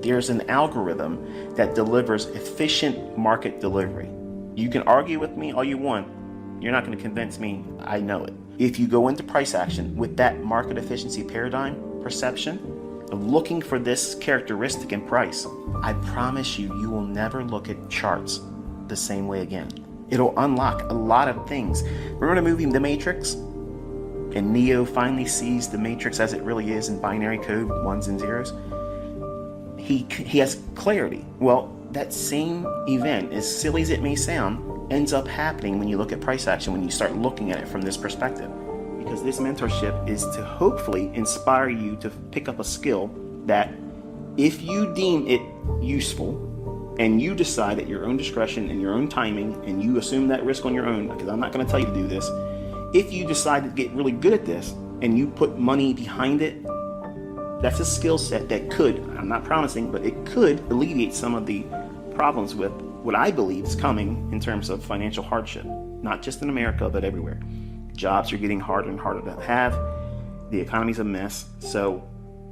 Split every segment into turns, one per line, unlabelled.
There's an algorithm that delivers efficient market delivery. You can argue with me all you want. You're not going to convince me I know it. If you go into price action with that market efficiency paradigm perception of looking for this characteristic in price, I promise you, you will never look at charts the same way again. It'll unlock a lot of things. Remember the movie The Matrix? And Neo finally sees the Matrix as it really is in binary code, ones and zeros. He has clarity. Well, that same event, as silly as it may sound, ends up happening when you look at price action, when you start looking at it from this perspective. Because this mentorship is to hopefully inspire you to pick up a skill that, if you deem it useful and you decide at your own discretion and your own timing, and you assume that risk on your own, because I'm not going to tell you to do this, if you decide to get really good at this and you put money behind it, that's a skill set that could, I'm not promising, but it could alleviate some of the problems with what I believe is coming in terms of financial hardship, not just in America, but everywhere. Jobs are getting harder and harder to have. The economy's a mess. So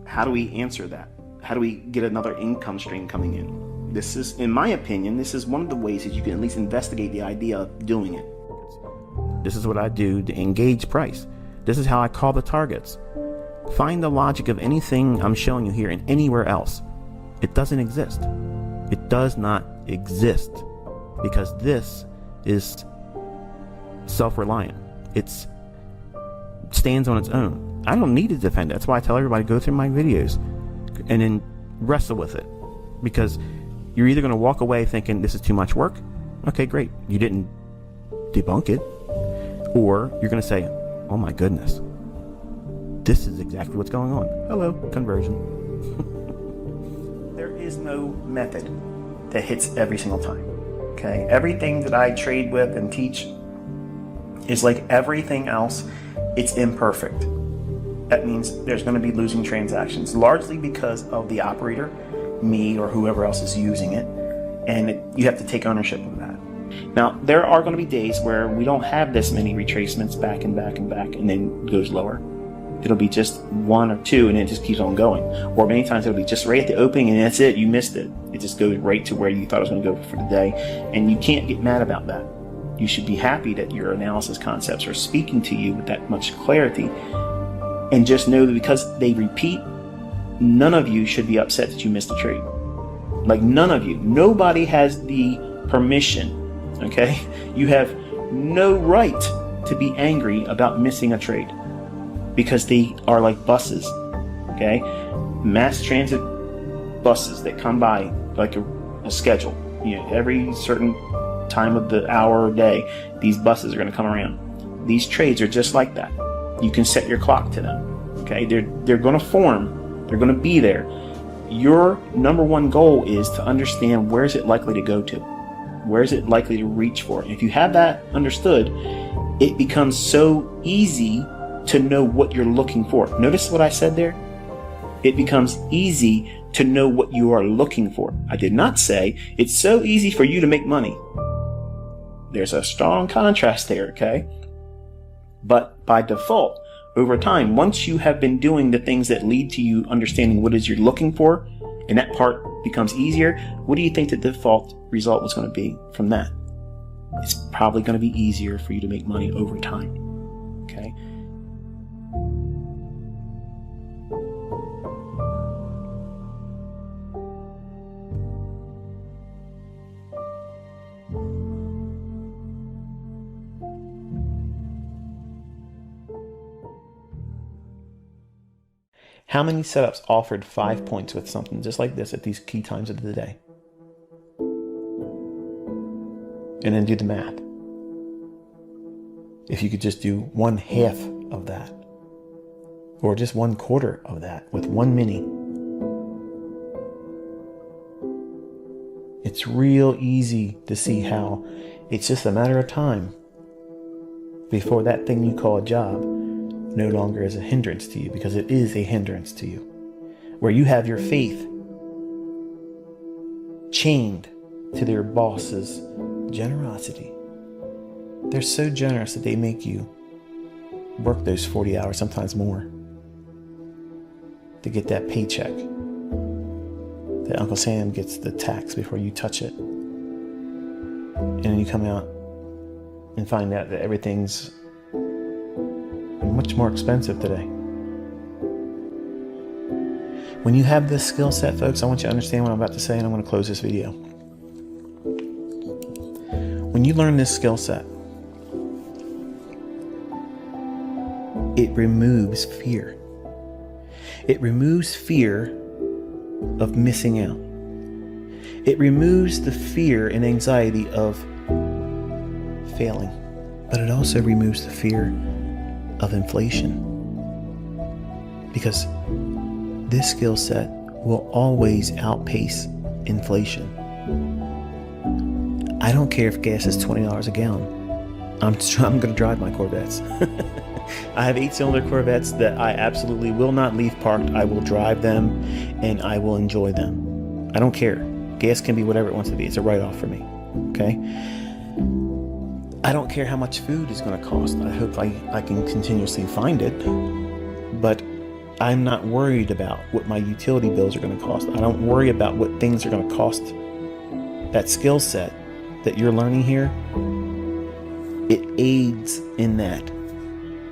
how do we answer that? How do we get another income stream coming in? This is, in my opinion, this is one of the ways that you can at least investigate the idea of doing it. This is what I do to engage price. This is how I call the targets. Find the logic of anything I'm showing you here and anywhere else. It doesn't exist. It does not exist, because this is self-reliant. It stands on its own. I don't need to defend it. That's why I tell everybody, go through my videos and then wrestle with it, because you're either going to walk away thinking this is too much work. Okay, great. You didn't debunk it. Or you're going to say, oh my goodness, this is exactly what's going on. Hello, conversion. There is no method that hits every single time. Okay, everything that I trade with and teach is like everything else. It's imperfect. That means there's going to be losing transactions, largely because of the operator, me or whoever else is using it, and you have to take ownership of that. Now, there are going to be days where we don't have this many retracements back and back and back, and then it goes lower. It'll be just one or two, and it just keeps on going. Or many times it'll be just right at the opening, and that's it. You missed it. It just goes right to where you thought it was going to go for the day, and you can't get mad about that. You should be happy that your analysis concepts are speaking to you with that much clarity, and just know that because they repeat, none of you should be upset that you missed a trade. Like, none of you. Nobody has the permission, okay? You have no right to be angry about missing a trade, because they are like buses, okay? Mass transit buses that come by like a schedule. You know, every certain time of the hour or day, these buses are going to come around. These trades are just like that. You can set your clock to them, okay? They're going to form. They're going to be there. Your number one goal is to understand, where is it likely to go to? Where is it likely to reach for? And if you have that understood, it becomes so easy to know what you're looking for. Notice what I said there? It becomes easy to know what you are looking for. I did not say it's so easy for you to make money. There's a strong contrast there, okay? But by default, over time, once you have been doing the things that lead to you understanding what it is you're looking for, and that part becomes easier, what do you think the default result was going to be from that? It's probably going to be easier for you to make money over time, okay? How many setups offered 5 points with something just like this at these key times of the day? And then do the math. If you could just do 1/2 of that, or just 1/4 of that with one mini, it's real easy to see how it's just a matter of time before that thing you call a job no longer is a hindrance to you, because it is a hindrance to you. Where you have your faith chained to their boss's generosity. They're so generous that they make you work those 40 hours, sometimes more, to get that paycheck. that Uncle Sam gets the tax before you touch it. And then you come out and find out that everything's much more expensive today. When you have this skill set, folks, I want you to understand what I'm about to say, and I'm going to close this video. When you learn this skill set, it removes fear. It removes fear of missing out. It removes the fear and anxiety of failing. But it also removes the fear of inflation. Because this skill set will always outpace inflation. I don't care if gas is $20 a gallon. I'm going to drive my Corvettes. I have 8-cylinder Corvettes that I absolutely will not leave parked. I will drive them and I will enjoy them. I don't care. Gas can be whatever it wants to be. It's a write-off for me. Okay? I don't care how much food is going to cost. I hope I can continuously find it. But I'm not worried about what my utility bills are going to cost. I don't worry about what things are going to cost. That skill set that you're learning here, it aids in that.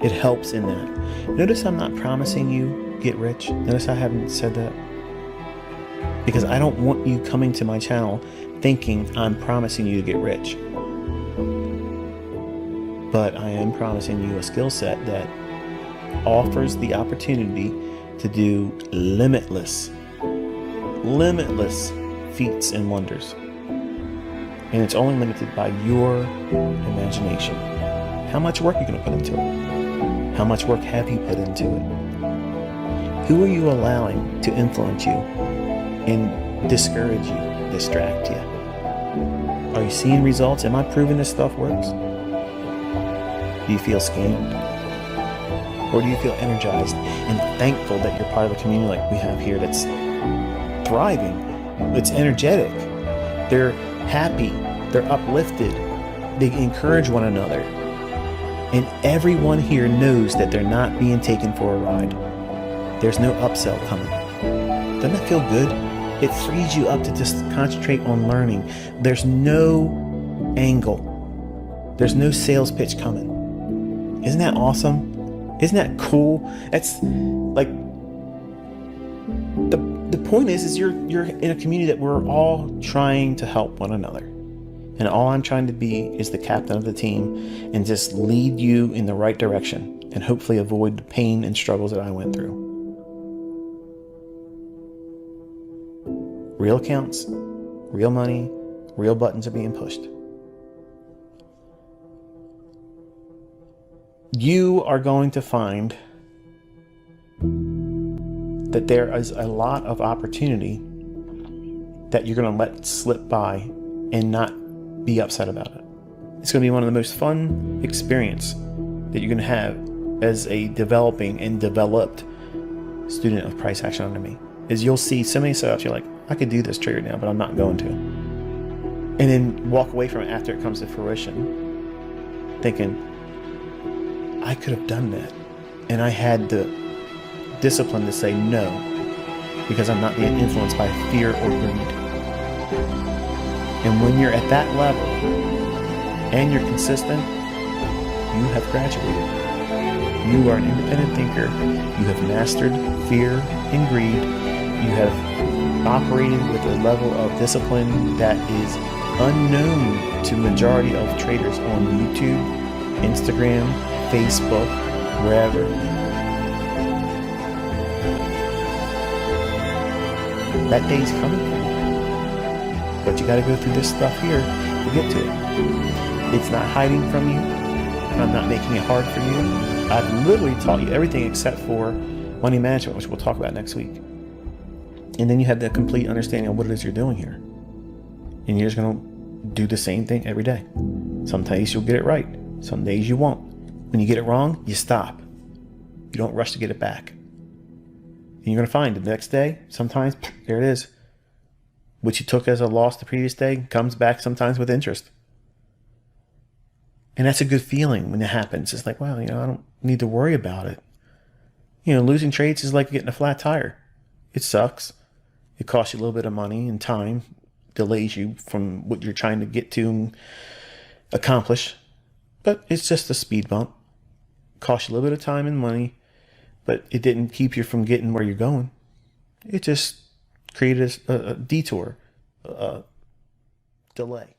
It helps in that. Notice I'm not promising you get rich. Notice I haven't said that. Because I don't want you coming to my channel thinking I'm promising you to get rich. But I am promising you a skill set that offers the opportunity to do limitless feats and wonders. And it's only limited by your imagination. How much work are you going to put into it? How much work have you put into it? Who are you allowing to influence you and discourage you, distract you? Are you seeing results? Am I proving this stuff works? Do you feel scammed? Or do you feel energized and thankful that you're part of a community like we have here that's thriving, that's energetic, they're happy, they're uplifted, they encourage one another, and everyone here knows that they're not being taken for a ride. There's no upsell coming. Doesn't that feel good? It frees you up to just concentrate on learning. There's no angle. There's no sales pitch coming. Isn't that awesome? Isn't that cool? That's like the point is you're in a community that we're all trying to help one another. And all I'm trying to be is the captain of the team and just lead you in the right direction and hopefully avoid the pain and struggles that I went through. Real accounts, real money, real buttons are being pushed. You are going to find that there is a lot of opportunity that you're going to let slip by and not be upset about it. It's going to be one of the most fun experience that you're going to have as a developing and developed student of price action under me. Is you'll see so many setups, you're like, I could do this trade right now, but I'm not going to. And then walk away from it after it comes to fruition, thinking, I could have done that. And I had the discipline to say no, because I'm not being influenced by fear or greed. And when you're at that level and you're consistent, you have graduated. You are an independent thinker. You have mastered fear and greed. You have operated with a level of discipline that is unknown to the majority of traders on YouTube, Instagram, Facebook, wherever. That day's coming for you. But you got to go through this stuff here to get to it. It's not hiding from you. I'm not making it hard for you. I've literally taught you everything except for money management, which we'll talk about next week. And then you have the complete understanding of what it is you're doing here. And you're just going to do the same thing every day. Some days you'll get it right. Some days you won't. When you get it wrong, you stop. You don't rush to get it back. And you're going to find the next day, sometimes, there it is. What you took as a loss the previous day comes back sometimes with interest. And that's a good feeling when it happens. It's like, wow, I don't need to worry about it. Losing trades is like getting a flat tire. It sucks. It costs you a little bit of money and time, delays you from what you're trying to get to and accomplish. But it's just a speed bump. Costs you a little bit of time and money, but it didn't keep you from getting where you're going. It just created a detour, a delay.